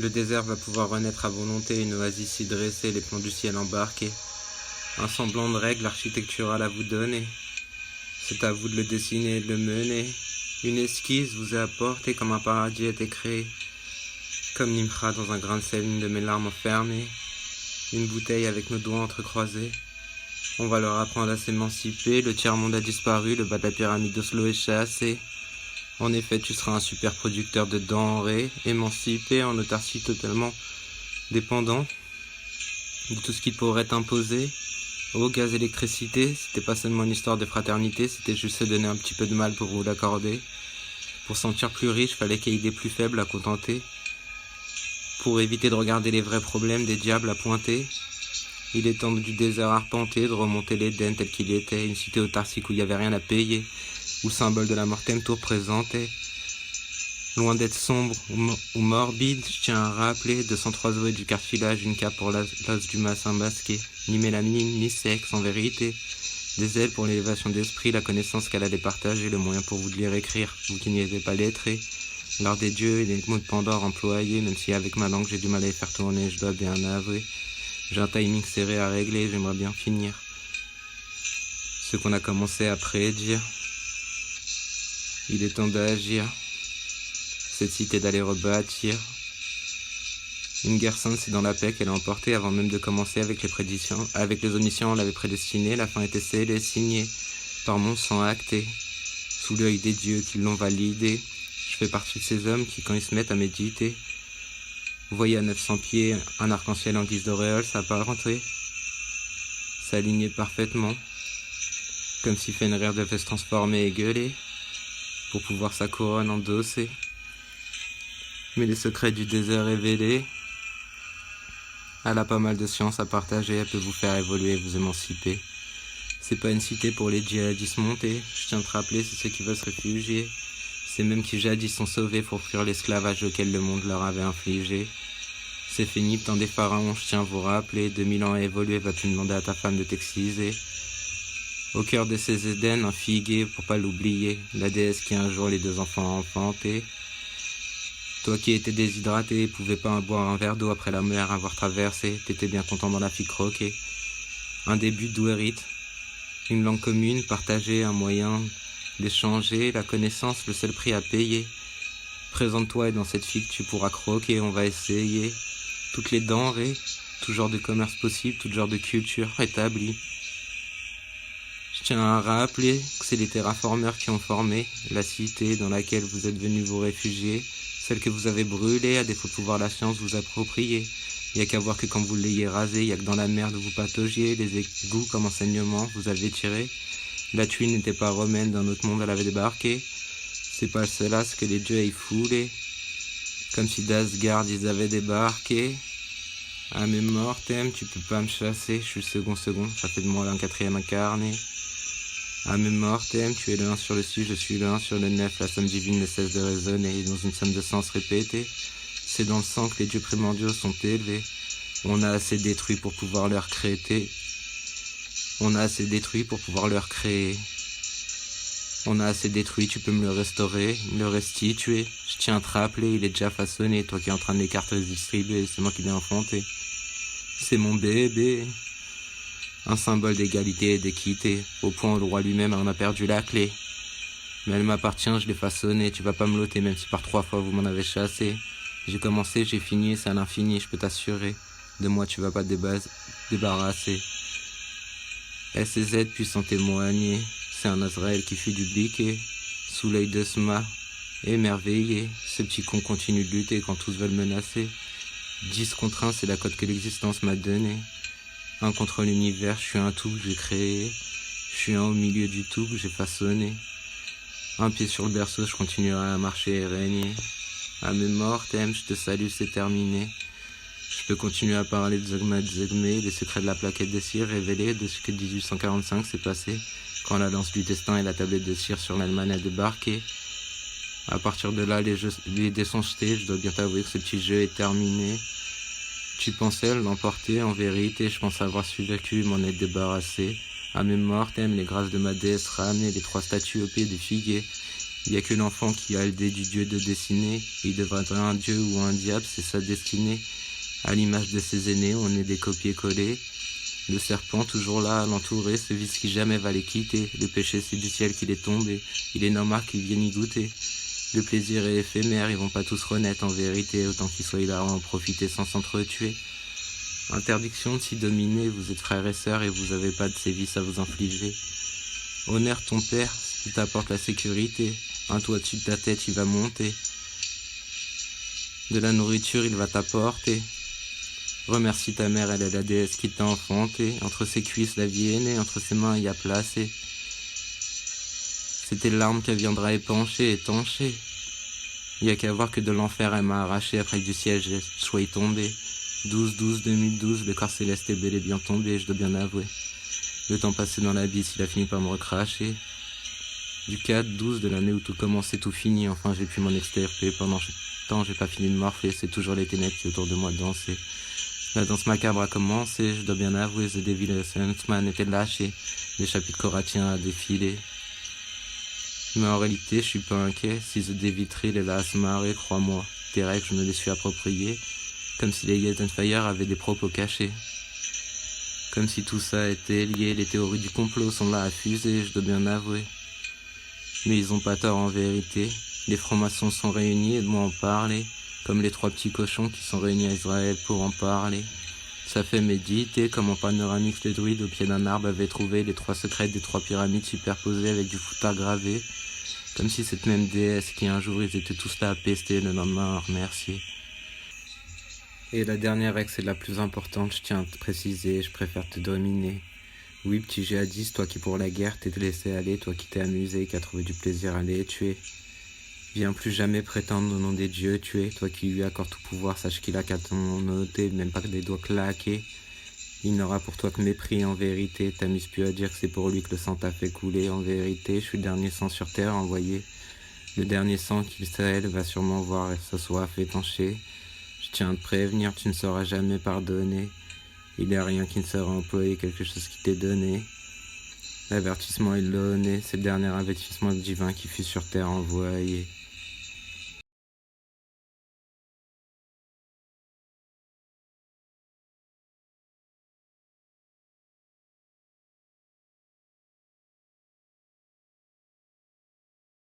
Le désert va pouvoir renaître à volonté, une oasis s'y dresser, les plans du ciel embarqués. Un semblant de règle architecturale à vous donner. C'est à vous de le dessiner et de le mener. Une esquisse vous est apportée comme un paradis a été créé. Comme Nimrod dans un grain de sel, une de mes larmes enfermées. Une bouteille avec nos doigts entrecroisés. On va leur apprendre à s'émanciper. Le tiers-monde a disparu, le bas de la pyramide d'Oslo est chassé. En effet, tu seras un super producteur de denrées, émancipé, en autarcie totalement dépendant de tout ce qui pourrait t'imposer. Eau, gaz, électricité, c'était pas seulement une histoire de fraternité, c'était juste se donner un petit peu de mal pour vous l'accorder. Pour sentir plus riche, fallait qu'il y ait des plus faibles à contenter. Pour éviter de regarder les vrais problèmes, des diables à pointer. Il est temps du désert arpenté, de remonter l'Éden tel qu'il était, une cité autarcique où il n'y avait rien à payer, où symbole de la mort tout représentait. Loin d'être sombre ou morbide, je tiens à rappeler 203 os et du cartilage, une cape pour l'os du massin masqué, ni mélanine, ni sexe en vérité. Des ailes pour l'élévation d'esprit, la connaissance qu'elle allait partager, le moyen pour vous de lire écrire, vous qui n'y étiez pas lettrés. L'art des dieux et les mots de Pandore employés, même si avec ma langue j'ai du mal à les faire tourner, je dois bien avouer. J'ai un timing serré à régler, j'aimerais bien finir ce qu'on a commencé à prédire. Il est temps d'agir, cette cité d'aller rebâtir. Une guerre sainte, c'est dans la paix qu'elle a emporté avant même de commencer avec les prédictions. Avec les omniscients, on l'avait prédestiné, la fin était scellée, signée, par mon sang acté, sous l'œil des dieux qui l'ont validé. Je fais partie de ces hommes qui, quand ils se mettent à méditer, voyaient à 900 pieds un arc-en-ciel en guise d'auréole s'apparenter, s'aligner parfaitement, comme si Fenrir devait se transformer et gueuler, pour pouvoir sa couronne endosser. Mais les secrets du désert révélés, elle a pas mal de science à partager, elle peut vous faire évoluer, vous émanciper. C'est pas une cité pour les djihadistes montés, je tiens à te rappeler, c'est ceux qui veulent se réfugier. C'est même qui jadis sont sauvés pour fuir l'esclavage auquel le monde leur avait infligé. C'est fini, temps des pharaons, je tiens à vous rappeler, 2000 ans à évoluer, vas-tu demander à ta femme de t'exciser. Au cœur de ces Éden, un figuier pour pas l'oublier, la déesse qui un jour les deux enfants a enfanté. Toi qui étais déshydraté, pouvais pas boire un verre d'eau après la mer avoir traversé, t'étais bien content dans la fille croquée. Un début d'ouérite, une langue commune, partagée, un moyen d'échanger, la connaissance, le seul prix à payer. Présente-toi et dans cette fille que tu pourras croquer, on va essayer. Toutes les denrées, tout genre de commerce possible, tout genre de culture établie. Je tiens à rappeler que c'est les terraformeurs qui ont formé la cité dans laquelle vous êtes venus vous réfugier, celle que vous avez brûlée, à défaut de pouvoir la science vous approprier. Il n'y a qu'à voir que quand vous l'ayez rasée, il n'y a que dans la merde où vous pataugiez, les égouts comme enseignement vous avez tiré. La tuile n'était pas romaine, d'un autre monde elle avait débarqué. C'est pas le seul as que les dieux aient foulé, comme si d'Asgard ils avaient débarqué. À mes mortem, tu peux pas me chasser, je suis le second, ça fait de moi un quatrième incarné. À mes mortem, tu es le 1 sur le 6, je suis le 1 sur le 9, la somme divine ne cesse de résonner, dans une somme de sens répétée. C'est dans le sang que les dieux primordiaux sont élevés. On a assez détruit pour pouvoir leur créer. On a assez détruit pour pouvoir leur créer. On a assez détruit, tu peux me le restaurer, me le restituer. Je tiens à te rappeler, il est déjà façonné, toi qui es en train de les cartes distribuer, c'est moi qui l'ai enfanté. C'est mon bébé. Un symbole d'égalité et d'équité, au point où le roi lui-même en a perdu la clé. Mais elle m'appartient, je l'ai façonnée, tu vas pas me l'ôter, même si par 3 fois vous m'en avez chassé. J'ai commencé, j'ai fini, c'est à l'infini, je peux t'assurer. De moi tu vas pas te débarrasser. S et Z puissent en témoigner. C'est un Azraël qui fut du biquet, sous l'œil de Sma, émerveillé. Ce petit con continue de lutter quand tous veulent menacer. 10 contre 1, c'est la cote que l'existence m'a donnée. 1 contre l'univers, je suis un tout que j'ai créé. Je suis un au milieu du tout que j'ai façonné. Un pied sur le berceau, je continuerai à marcher et régner. À mes mortem, je te salue, c'est terminé. Je peux continuer à parler de Zogma Zogmé, des secrets de la plaquette de cire révélés de ce que 1845 s'est passé, quand la lance du destin et la tablette de cire sur l'Allemagne a débarqué. À partir de là, les dés sont jetés, je dois bien t'avouer que ce petit jeu est terminé. Tu pensais l'emporter, en vérité, je pense avoir survécu, m'en être débarrassé. À mes mortem, les grâces de ma déesse ramenées, les 3 statues au pied du figuier. Il n'y a que l'enfant qui a l'idée du Dieu de dessiner. Il devrait être un dieu ou un diable, c'est sa destinée. À l'image de ses aînés, on est des copier-coller. Le serpent toujours là à l'entourer, ce vice qui jamais va les quitter. Le péché c'est du ciel qu'il est tombé, il est normal qu'ils viennent y goûter. Le plaisir est éphémère, ils vont pas tous renaître en vérité, autant qu'ils soient là à en profiter sans s'entretuer. Interdiction de s'y dominer, vous êtes frères et sœurs et vous avez pas de ces vices à vous infliger. Honore ton père, il t'apporte la sécurité, un toit au-dessus de ta tête il va monter. De la nourriture il va t'apporter. Remercie ta mère, elle est la déesse qui t'a enfanté. Entre ses cuisses la vie est née, entre ses mains il y a placé. C'est tes larmes qu'elle viendra épancher, étancher. Il y a qu'à voir que de l'enfer elle m'a arraché, après que du ciel j'ai choisi tomber. 12-12-2012, le corps céleste est bel et bien tombé, je dois bien avouer. Le temps passé dans l'abysse, il a fini par me recracher. Du 4-12 de l'année où tout commence et tout fini, enfin j'ai pu m'en extirper. Pendant ce temps j'ai pas fini de morfler, c'est toujours les ténèbres qui autour de moi dansaient. La danse macabre a commencé, je dois bien avouer, The Devil et Sandman étaient lâchés, les chapitres coratiens a défilé. Mais en réalité, je suis pas inquiet, si The Devil Trill est là à se marrer, crois-moi, tes règles je me les suis appropriées, comme si les Yes and Fire avaient des propos cachés. Comme si tout ça était lié, les théories du complot sont là à fuser, je dois bien avouer. Mais ils ont pas tort en vérité, les francs-maçons sont réunis et de moi en parler. Comme les 3 petits cochons qui sont réunis à Israël pour en parler. Ça fait méditer, comme en panoramix les druides au pied d'un arbre avaient trouvé les 3 secrets des 3 pyramides superposées avec du foutard gravé. Comme si cette même déesse qui un jour ils étaient tous là à pester, le lendemain à remercier. Et la dernière règle c'est la plus importante, je tiens à te préciser, je préfère te dominer. Oui petit djihadiste, toi qui pour la guerre t'es laissé aller, toi qui t'es amusé, qui a trouvé du plaisir à les tuer. Viens plus jamais prétendre au nom des dieux tuer, toi qui lui accordes tout pouvoir, sache qu'il a qu'à ton noter, même pas que des doigts claqués. Il n'aura pour toi que mépris en vérité, t'amuses plus à dire que c'est pour lui que le sang t'a fait couler, en vérité, je suis le dernier sang sur terre envoyé. Le dernier sang qu'il sait, va sûrement voir et sa soif étanchée. Je tiens à te prévenir, tu ne sauras jamais pardonner. Il n'y a rien qui ne sera employé, quelque chose qui t'est donné. L'avertissement est donné, c'est le dernier avertissement divin qui fut sur terre envoyé.